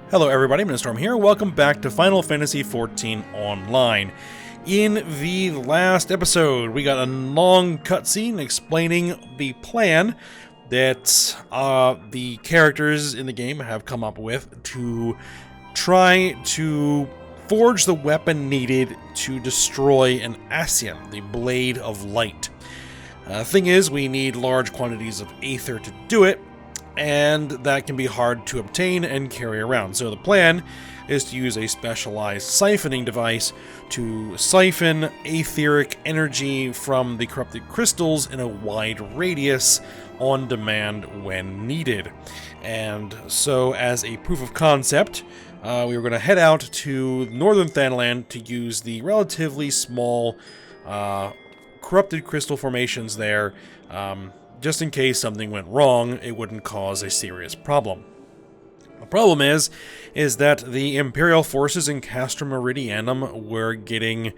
Hello everybody, Storm here. Welcome back to Final Fantasy XIV Online. In the last episode, we got a long cutscene explaining the plan that the characters in the game have come up with to try to forge the weapon needed to destroy an Ascian, the Blade of Light. Thing is, we need large quantities of aether to do it, and that can be hard to obtain and carry around. So the plan is to use a specialized siphoning device to siphon etheric energy from the corrupted crystals in a wide radius on demand when needed. And so as a proof of concept, we were going to head out to northern Thanalan to use the relatively small corrupted crystal formations there, just in case something went wrong, it wouldn't cause a serious problem. The problem is that the Imperial forces in Castra Meridianum were getting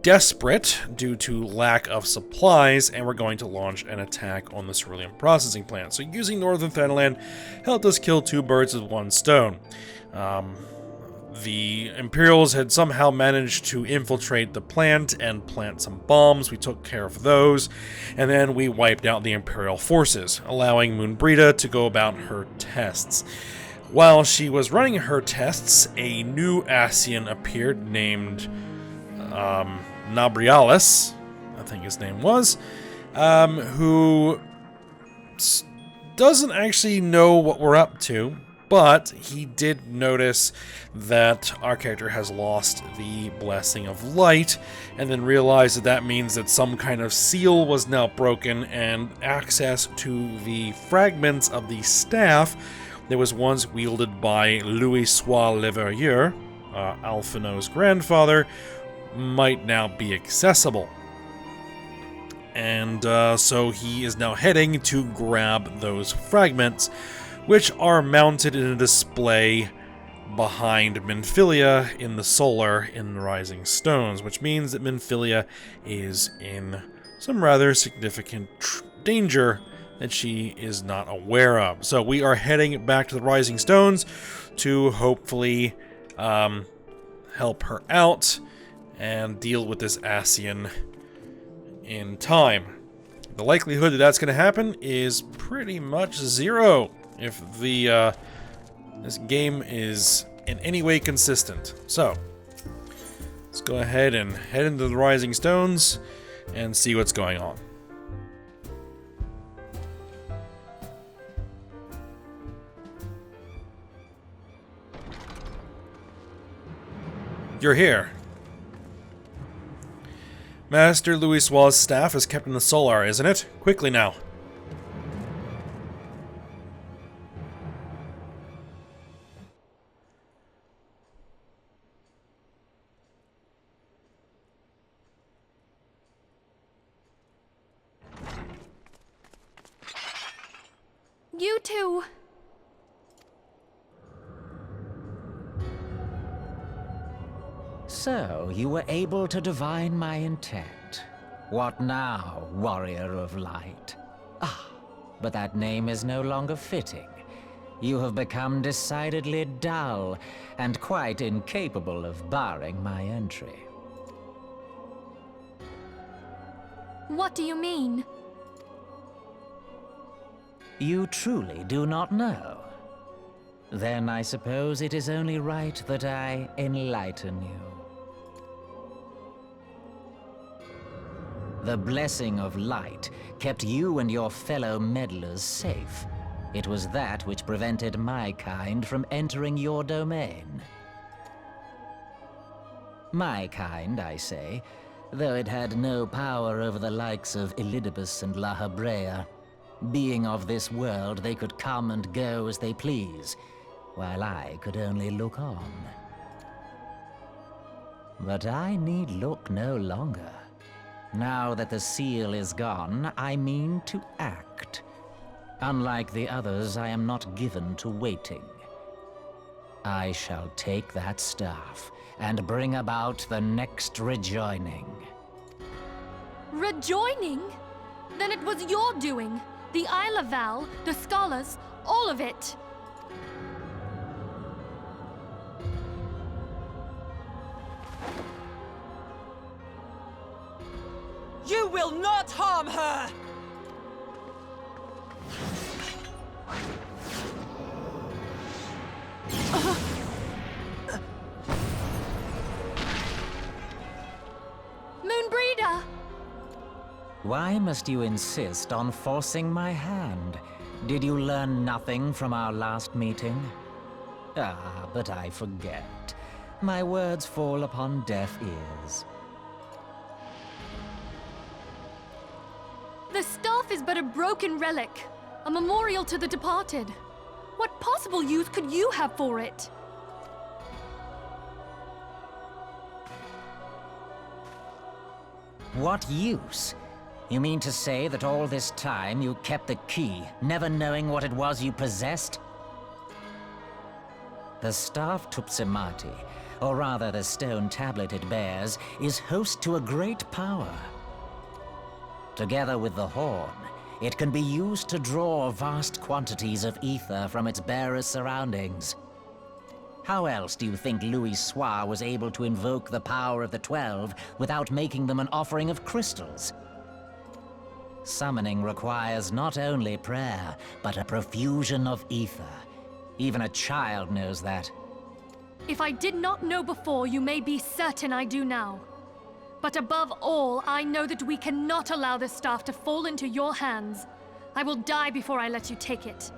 desperate due to lack of supplies, and we're going to launch an attack on the cerulean processing plant. So using Northern Thanalan helped us kill two birds with one stone. The Imperials had somehow managed to infiltrate the plant and plant some bombs. We took care of those, and then we wiped out the Imperial forces, allowing Moonbrita to go about her tests. While she was running her tests, a new Ascian appeared named Nabrialis, I think his name was, who doesn't actually know what we're up to. But he did notice that our character has lost the Blessing of Light, and then realized that that means that some kind of seal was now broken, and access to the fragments of the staff that was once wielded by Louis Sois Leverrier, Alphino's grandfather, might now be accessible. And so he is now heading to grab those fragments, which are mounted in a display behind Minfilia in the Solar in the Rising Stones, which means that Minfilia is in some rather significant danger that she is not aware of. So we are heading back to the Rising Stones to hopefully help her out and deal with this Ascian in time. The likelihood that that's going to happen is pretty much zero if the this game is in any way consistent. So let's go ahead and head into the Rising Stones and see what's going on. You're here. Master Louis Sois' staff is kept in the Solar, isn't it? Quickly now. You two! So, you were able to divine my intent. What now, Warrior of Light? Ah, but that name is no longer fitting. You have become decidedly dull, and quite incapable of barring my entry. What do you mean? You truly do not know? Then I suppose it is only right that I enlighten you. The Blessing of Light kept you and your fellow meddlers safe. It was that which prevented my kind from entering your domain. My kind, I say, though it had no power over the likes of Elidibus and La Habrea. Being of this world, they could come and go as they please, while I could only look on. But I need look no longer. Now that the seal is gone, I mean to act. Unlike the others, I am not given to waiting. I shall take that staff and bring about the next rejoining. Rejoining? Then it was your doing. The Isle of Val, the scholars, all of it. will not harm her! Moonbreeder! Why must you insist on forcing my hand? Did you learn nothing from our last meeting? Ah, but I forget. My words fall upon deaf ears. The staff is but a broken relic, a memorial to the departed. What possible use could you have for it? What use? You mean to say that all this time you kept the key, never knowing what it was you possessed? The staff Tupsimati, or rather the stone tablet it bears, is host to a great power. Together with the horn, it can be used to draw vast quantities of ether from its bearer's surroundings. How else do you think Louis Soir was able to invoke the power of the 12 without making them an offering of crystals? Summoning requires not only prayer, but a profusion of ether. Even a child knows that. If I did not know before, you may be certain I do now. But above all, I know that we cannot allow this staff to fall into your hands. I will die before I let you take it.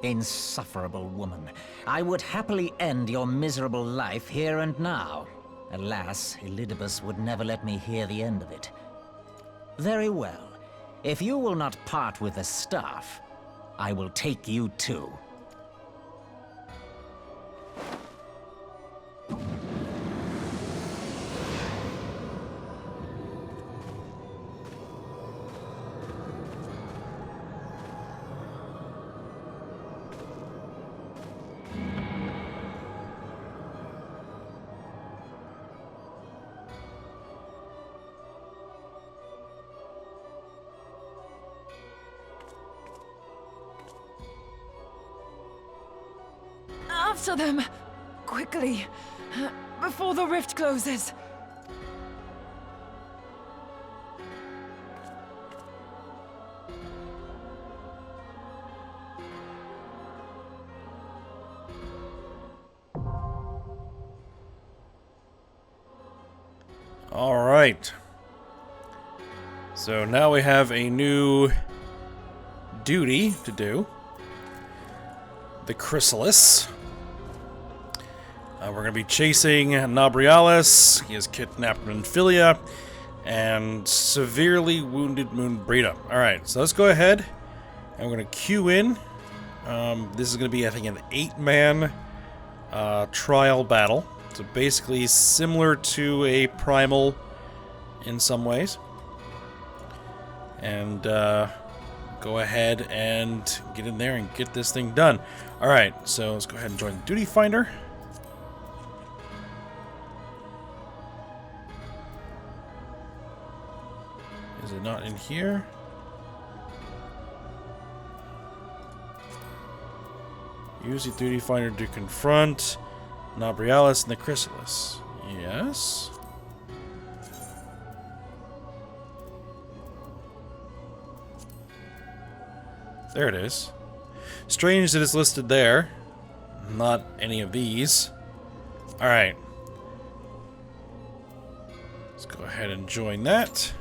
Insufferable woman. I would happily end your miserable life here and now. Alas, Elidibus would never let me hear the end of it. Very well. If you will not part with the staff, I will take you too. After them! Quickly! Before the rift closes! All right. So now we have a new duty to do. The Chrysalis. We're going to be chasing Nabrialis. He has kidnapped Minfilia and severely wounded Moonbreeda. Alright, so let's go ahead and we're going to queue in. This is going to be, I think, an 8-man trial battle. So basically similar to a primal in some ways. And go ahead and get in there and get this thing done. Alright, so let's go ahead and join the Duty Finder. Is it not in here? Use the Duty Finder to confront Nabrialis and the Chrysalis. Yes. There it is. Strange that it's listed there. Not any of these. Alright. Let's go ahead and join that.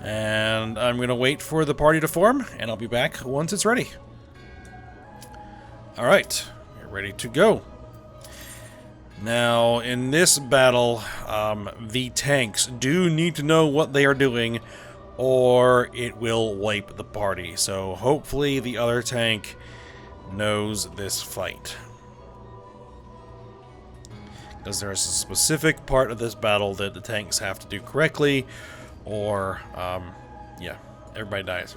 And I'm going to wait for the party to form, and I'll be back once it's ready. Alright, we're ready to go. Now, in this battle, the tanks do need to know what they are doing, or it will wipe the party. So hopefully the other tank knows this fight. Because there is a specific part of this battle that the tanks have to do correctly, or, yeah, everybody dies.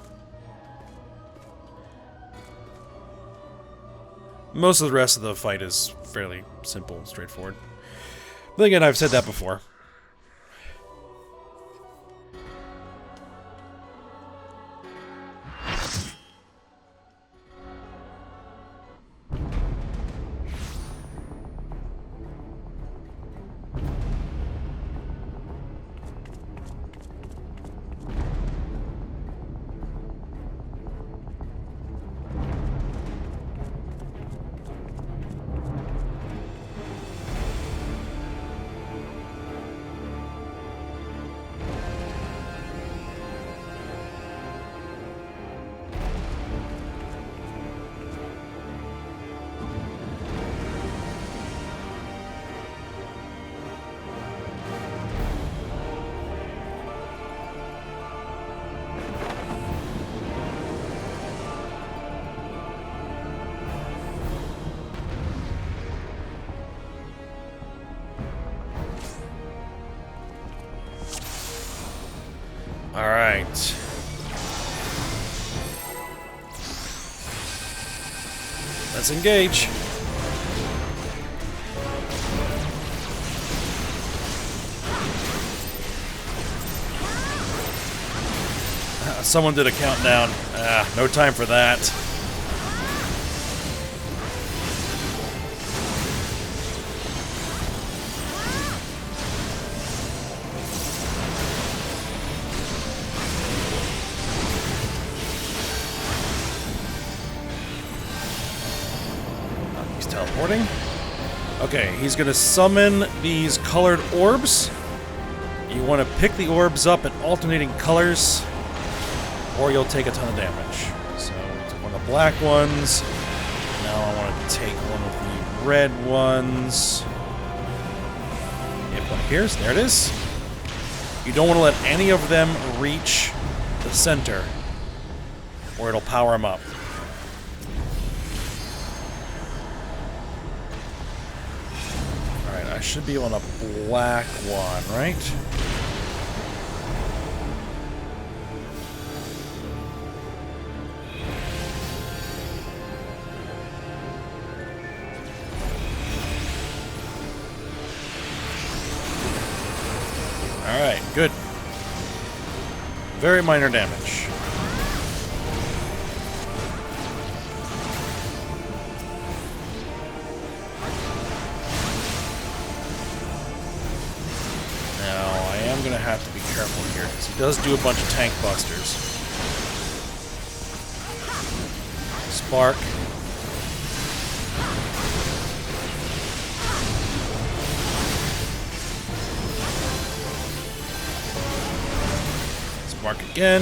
Most of the rest of the fight is fairly simple and straightforward. But again, I've said that before. Alright. Let's engage. Someone did a countdown. No time for that. He's teleporting. Okay, he's gonna summon these colored orbs. You want to pick the orbs up in alternating colors, or you'll take a ton of damage. So, one of the black ones. Now I want to take one of the red ones. Yep, one appears. There it is. You don't want to let any of them reach the center, or it'll power them up. Alright, I should be on a black one, right? Alright, good. Very minor damage. Now, I am going to have to be careful here, because he does do a bunch of tank busters. Spark. Mark again.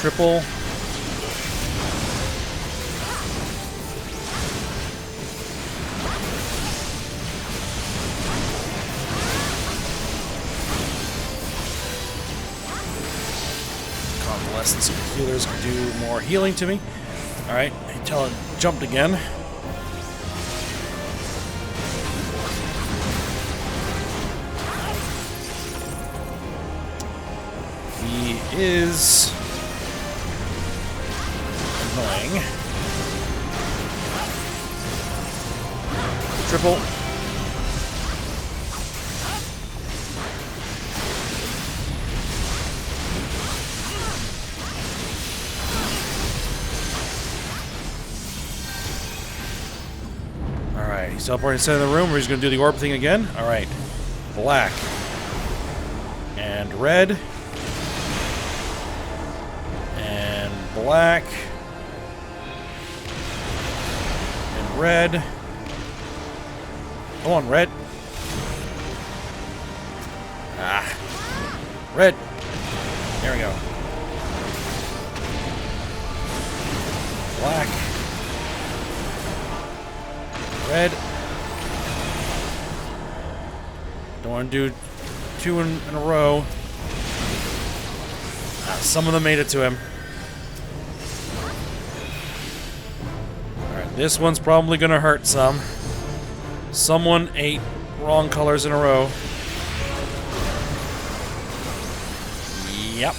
Triple. Convalescence of healers can do more healing to me. Alright, until it jumped again. Is annoying. Triple. Alright, he's teleporting to the center of the room where he's going to do the orb thing again. Alright. Black. And red. Black and red. Come on, red. Red. There we go. Black. Red. Don't want to do two in a row. Some of them made it to him. This one's probably gonna hurt some. Someone ate wrong colors in a row. Yep.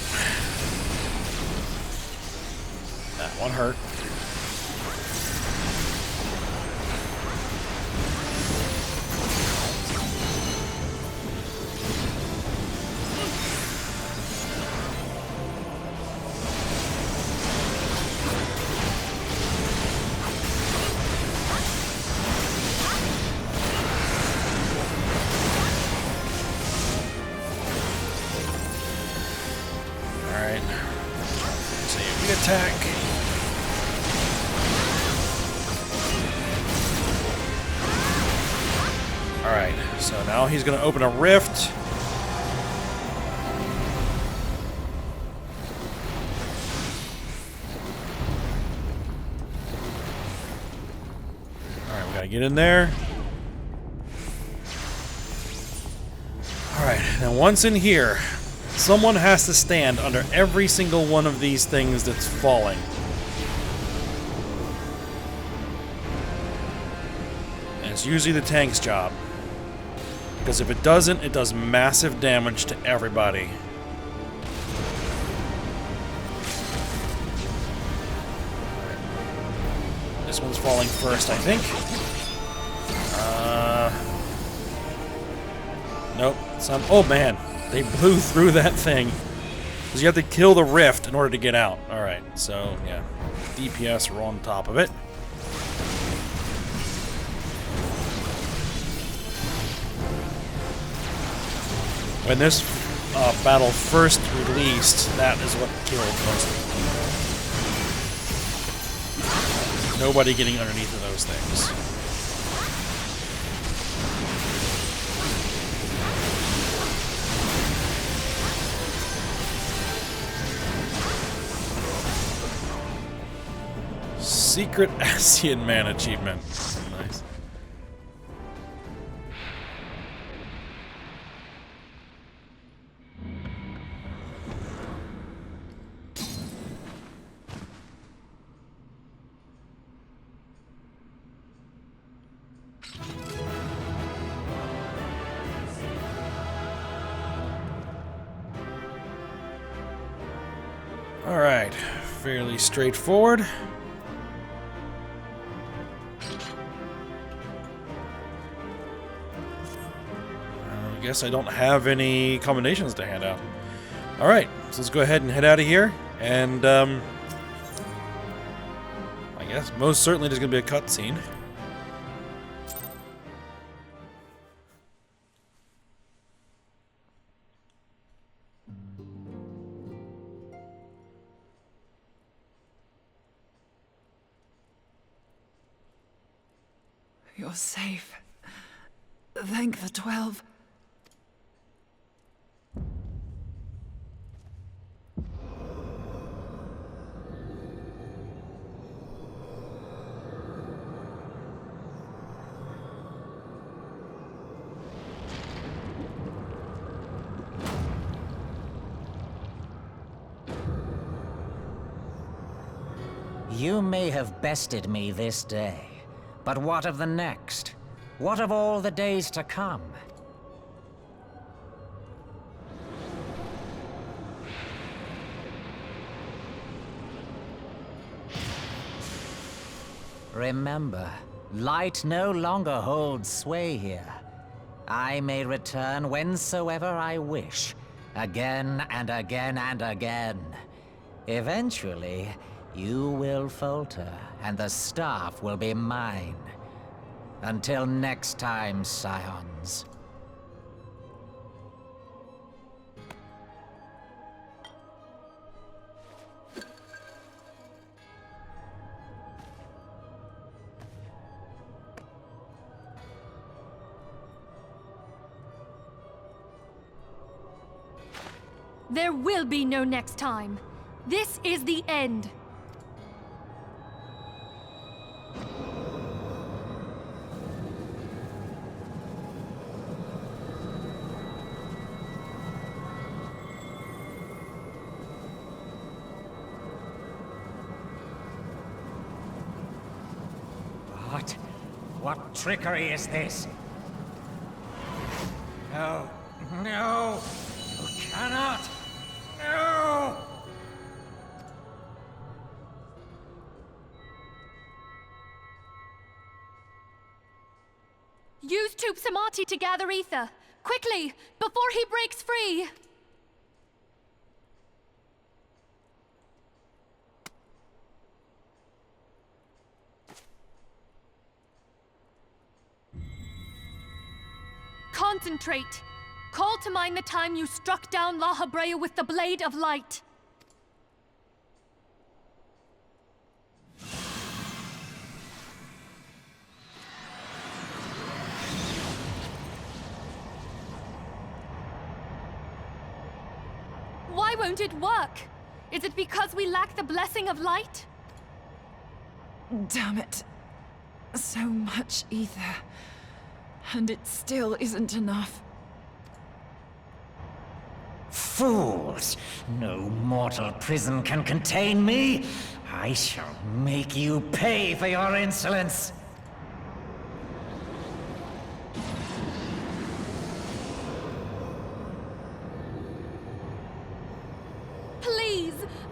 That one hurt. Attack. Alright, so now he's going to open a rift. Alright, we got to get in there. Alright, now once in here, someone has to stand under every single one of these things that's falling. And it's It's usually the tank's job. Because if it doesn't, it does massive damage to everybody. This one's falling first, I think. Nope. Oh man, they blew through that thing. Because you have to kill the rift in order to get out. Alright, so yeah. DPS are on top of it. When this battle first released, that is what killed most people. Nobody getting underneath of those things. Secret Asian Man achievement. Nice. All right, fairly straightforward. I guess I don't have any combinations to hand out. All right, so let's go ahead and head out of here. And I guess most certainly there's going to be a cutscene. You're safe. Thank the 12. You may have bested me this day, but what of the next? What of all the days to come? Remember, light no longer holds sway here. I may return whensoever I wish, again and again and again. Eventually, you will falter, and the staff will be mine. Until next time, Scions. There will be no next time. This is the end. What trickery is this? No. No! You cannot! No! Use Tube Samati to gather ether. Quickly, before he breaks free! Concentrate. Call to mind the time you struck down La Habrea with the Blade of Light. Why won't it work? Is it because we lack the blessing of light? Damn it. So much ether. And it still isn't enough. Fools! No mortal prison can contain me! I shall make you pay for your insolence!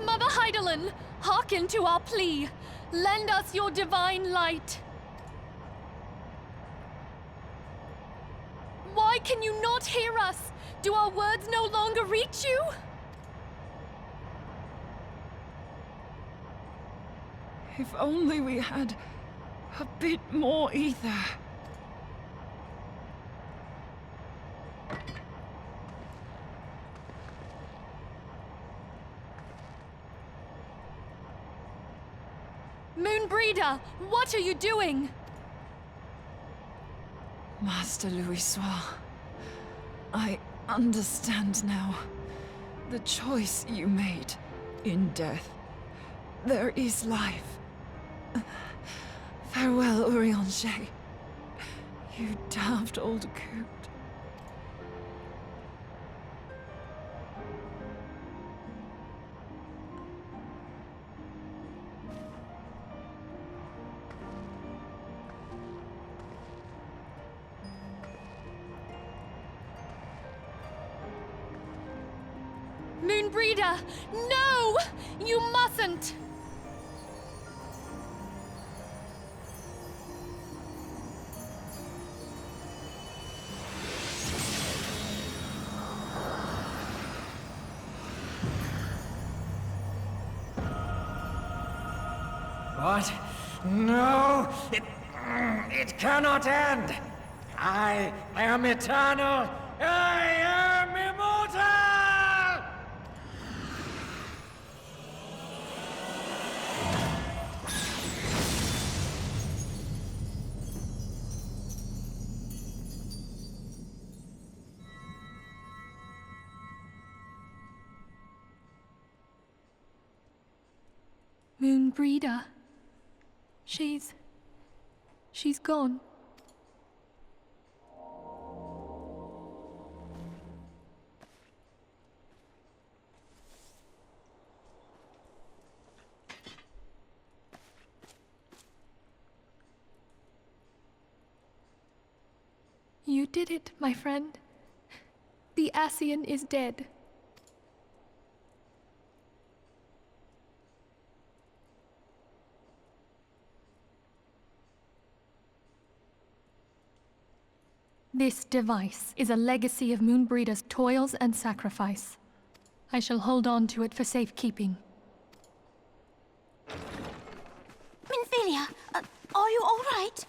Mother Heidelin, hearken to our plea. Lend us your divine light. Why can you not hear us? Do our words no longer reach you? If only we had a bit more ether. Moonbreeder, what are you doing? Master Louisoix, I understand now. The choice you made in death. There is life. Farewell, Eorzea. You daft old coot. Moonbreeder, no! You mustn't! What? No! It cannot end! I am eternal! I am immortal! Moonbreeder. She's gone. You did it, my friend. The Ascian is dead. This device is a legacy of Moonbreeder's toils and sacrifice. I shall hold on to it for safekeeping. Minfilia, are you all right?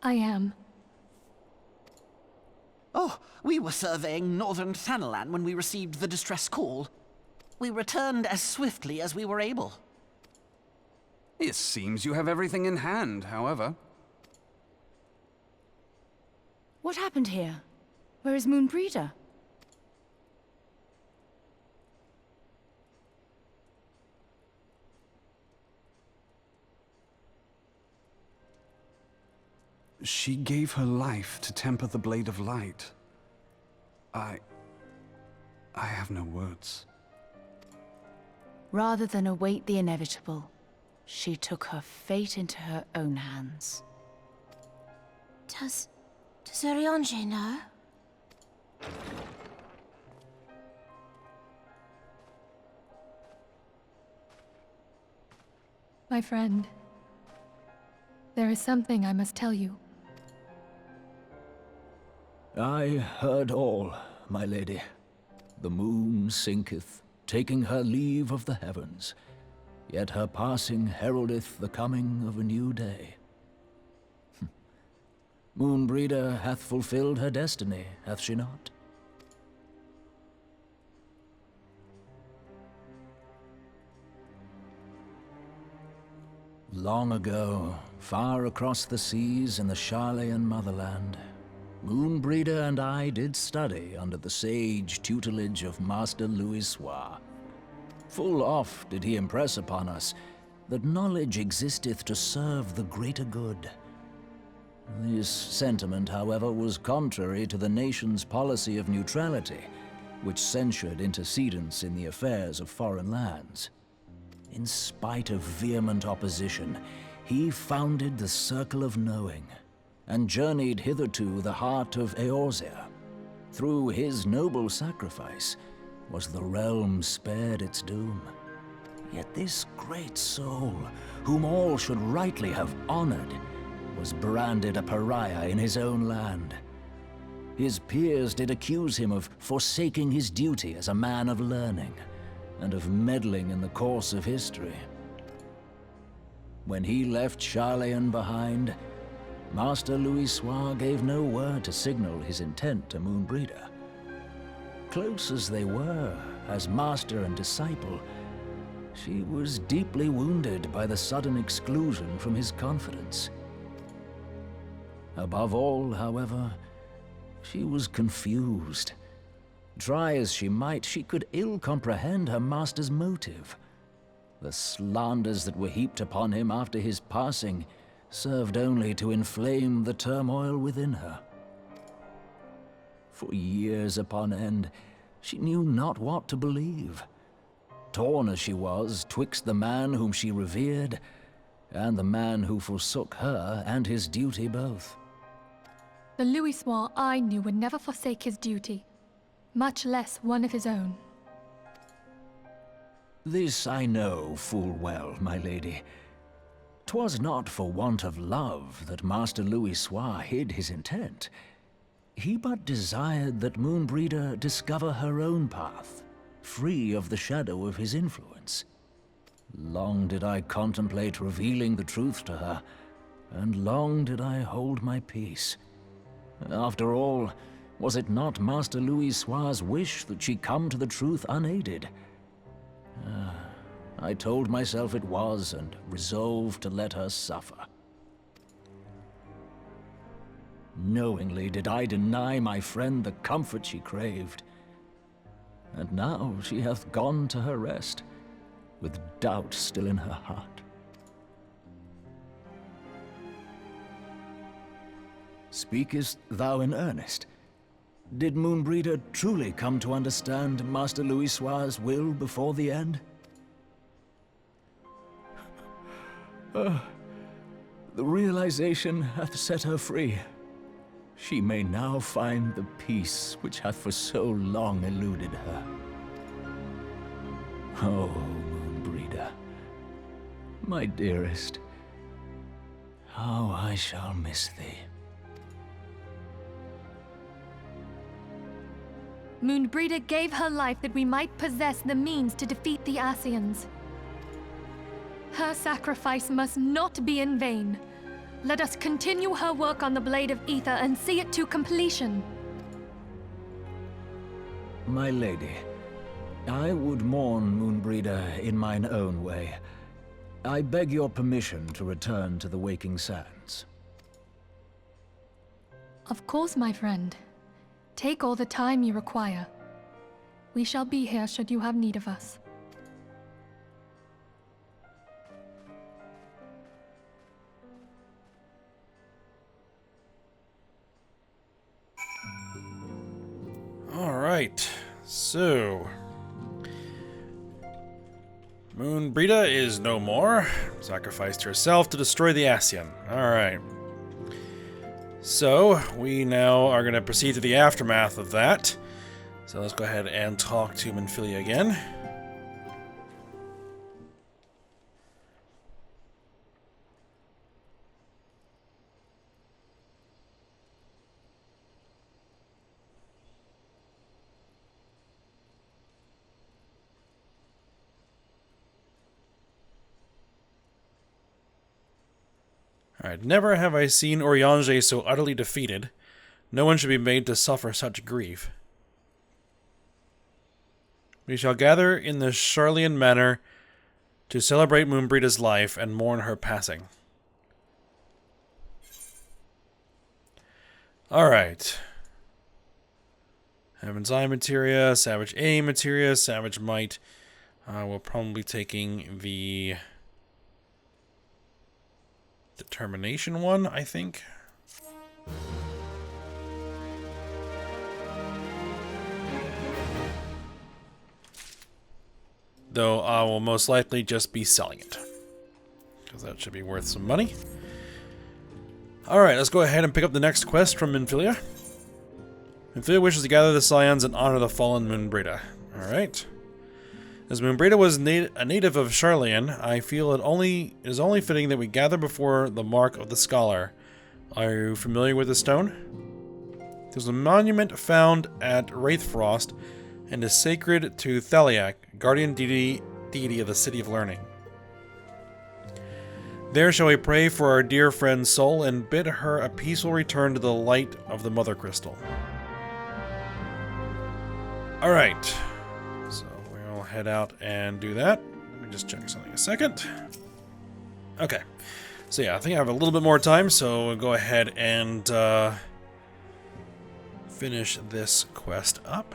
I am. Oh, we were surveying northern Thanalan when we received the distress call. We returned as swiftly as we were able. It seems you have everything in hand, however. What happened here? Where is Moonbreeder? She gave her life to temper the Blade of Light. I have no words. Rather than await the inevitable, she took her fate into her own hands. Does Eorzea know? My friend, there is something I must tell you. I heard all, my lady. The moon sinketh, taking her leave of the heavens, yet her passing heraldeth the coming of a new day. Moonbreeder hath fulfilled her destiny, hath she not? Long ago, far across the seas in the Sharlayan motherland, Moonbreeder and I did study under the sage tutelage of Master Louisoix. Full oft did he impress upon us that knowledge existeth to serve the greater good. This sentiment, however, was contrary to the nation's policy of neutrality, which censured intercedence in the affairs of foreign lands. In spite of vehement opposition, he founded the Circle of Knowing, and journeyed hither to the heart of Eorzea. Through his noble sacrifice, was the realm spared its doom. Yet this great soul, whom all should rightly have honored, was branded a pariah in his own land. His peers did accuse him of forsaking his duty as a man of learning, and of meddling in the course of history. When he left Charlayan behind, Master Louisoix gave no word to signal his intent to Moonbreeder. Close as they were, as master and disciple, she was deeply wounded by the sudden exclusion from his confidence. Above all, however, she was confused. Try as she might, she could ill comprehend her master's motive. The slanders that were heaped upon him after his passing served only to inflame the turmoil within her. For years upon end, she knew not what to believe. Torn as she was twixt the man whom she revered and the man who forsook her and his duty both. The Louisoix I knew would never forsake his duty, much less one of his own. This I know full well, my lady. 'Twas not for want of love that Master Louisoix hid his intent. He but desired that Moonbreeder discover her own path, free of the shadow of his influence. Long did I contemplate revealing the truth to her, and long did I hold my peace. After all, was it not Master Louisoix's wish that she come to the truth unaided? I told myself it was, and resolved to let her suffer. Knowingly did I deny my friend the comfort she craved. And now she hath gone to her rest, with doubt still in her heart. Speakest thou in earnest? Did Moonbreeder truly come to understand Master Louisoix's will before the end? The realization hath set her free. She may now find the peace which hath for so long eluded her. Oh, Moonbreeder, my dearest, how I shall miss thee. Moonbreeder gave her life that we might possess the means to defeat the Ascians. Her sacrifice must not be in vain. Let us continue her work on the Blade of Ether and see it to completion. My lady, I would mourn Moonbreeder in mine own way. I beg your permission to return to the Waking Sands. Of course, my friend. Take all the time you require. We shall be here should you have need of us. Alright, so Moonbreeder is no more. Sacrificed herself to destroy the Ascian. Alright. So, we now are going to proceed to the aftermath of that. So let's go ahead and talk to Minfilia again. Alright, never have I seen Eorzea so utterly defeated. No one should be made to suffer such grief. We shall gather in the Charlayan Manor to celebrate Moonbreeder's life and mourn her passing. Alright. Heaven's Eye materia, Savage A materia, Savage Might. We'll probably be taking the Determination one, I think. Though I will most likely just be selling it, because that should be worth some money. Alright, let's go ahead and pick up the next quest from Minfilia. Minfilia wishes to gather the Scions and honor the fallen Moonbreeder. Alright. As Moonbreda was a native of Charlayan, I feel it is only fitting that we gather before the Mark of the Scholar. Are you familiar with the stone? There's a monument found at Wraithfrost and is sacred to Thaliak, guardian deity of the City of Learning. There shall we pray for our dear friend's soul and bid her a peaceful return to the light of the Mother Crystal. Alright. So we'll head out and do that. Let me just check something a second. Okay. So yeah, I think I have a little bit more time, so we'll go ahead and finish this quest up.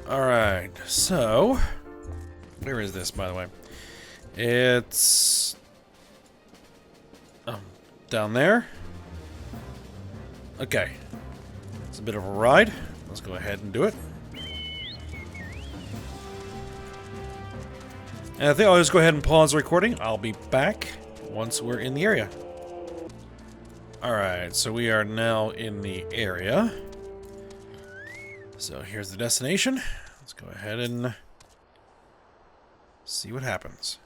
Alright, so where is this, by the way? It's down there. Okay. It's a bit of a ride. Let's go ahead and do it. And I think I'll just go ahead and pause the recording. I'll be back once we're in the area. Alright, so we are now in the area. So here's the destination. Let's go ahead and see what happens.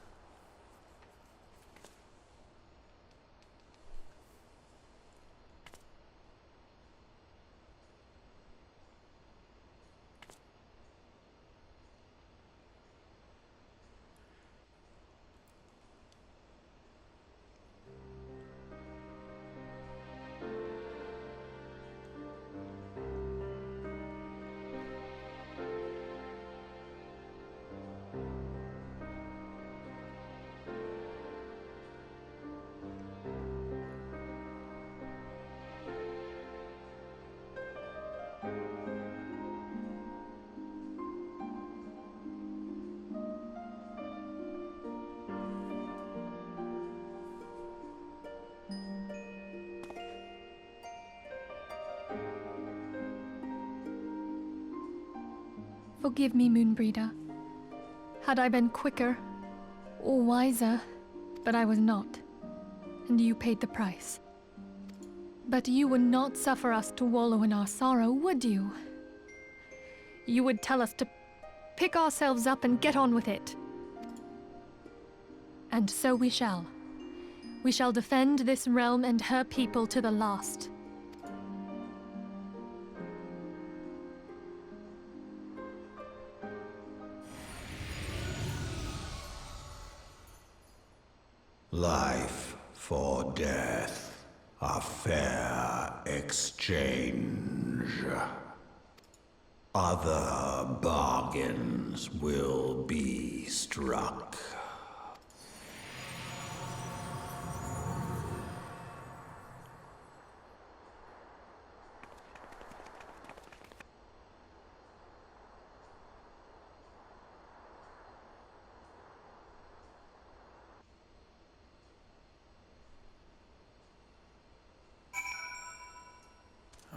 Forgive me, Moonbreeder. Had I been quicker or wiser, but I was not, and you paid the price. But you would not suffer us to wallow in our sorrow, would you? You would tell us to pick ourselves up and get on with it. And so we shall. We shall defend this realm and her people to the last. Life for death, a fair exchange. Other bargains will be struck.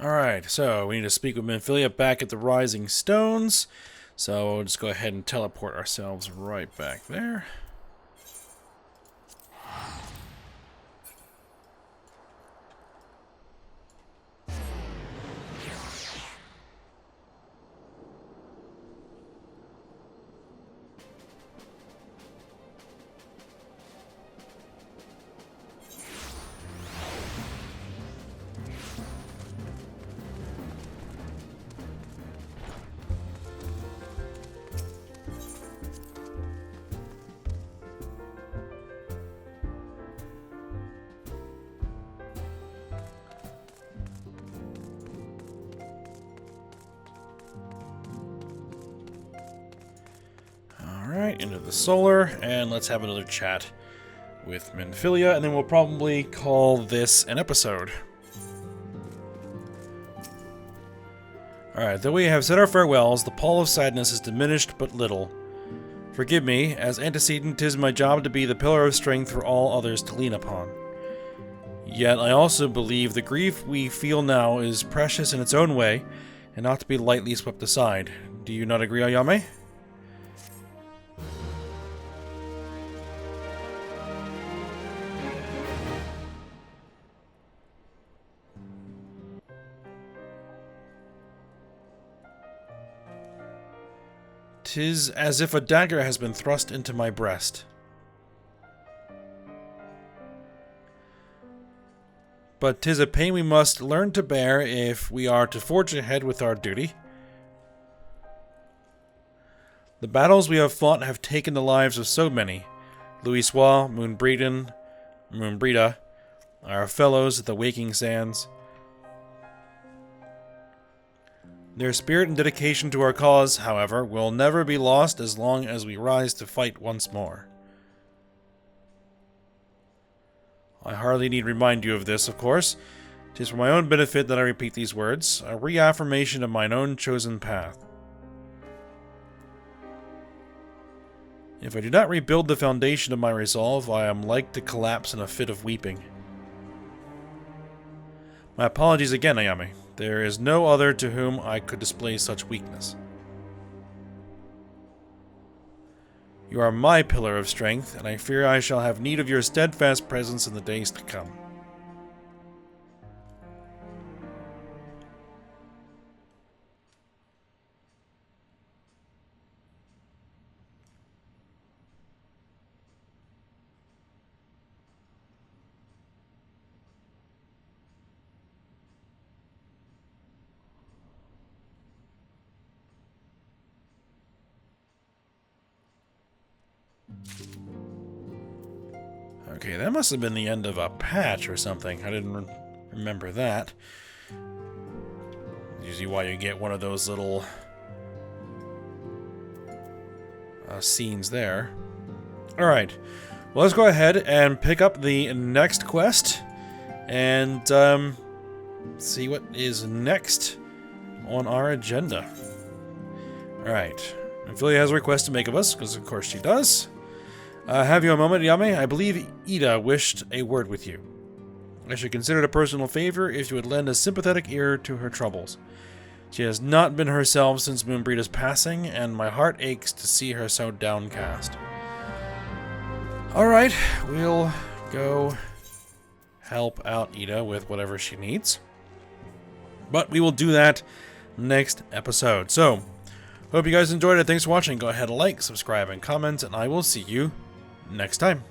Alright, so we need to speak with Minfilia back at the Rising Stones. So we'll just go ahead and teleport ourselves right back there. Alright, into the solar, and let's have another chat with Minfilia, and then we'll probably call this an episode. Alright, though we have said our farewells, the pall of sadness is diminished but little. Forgive me, as antecedent 'tis my job to be the pillar of strength for all others to lean upon. Yet I also believe the grief we feel now is precious in its own way, and not to be lightly swept aside. Do you not agree, Ayame? "'Tis as if a dagger has been thrust into my breast. But 'tis a pain we must learn to bear if we are to forge ahead with our duty. The battles we have fought have taken the lives of so many. Louisoix, Moonbrida, our fellows at the Waking Sands. Their spirit and dedication to our cause, however, will never be lost as long as we rise to fight once more. I hardly need remind you of this, of course. 'Tis for my own benefit that I repeat these words, a reaffirmation of mine own chosen path. If I do not rebuild the foundation of my resolve, I am like to collapse in a fit of weeping. My apologies again, Ayame. There is no other to whom I could display such weakness. You are my pillar of strength, and I fear I shall have need of your steadfast presence in the days to come. Okay, that must have been the end of a patch or something. I didn't remember that. Usually why you get one of those little scenes there. Alright, well, let's go ahead and pick up the next quest and see what is next on our agenda. Alright, Ophelia has a request to make of us, because of course she does. Have you a moment, Ayame? I believe Ida wished a word with you. I should consider it a personal favor if you would lend a sympathetic ear to her troubles. She has not been herself since Moonbrida's passing, and my heart aches to see her so downcast. Alright, we'll go help out Ida with whatever she needs. But we will do that next episode. So, hope you guys enjoyed it. Thanks for watching. Go ahead and like, subscribe, and comment, and I will see you next time.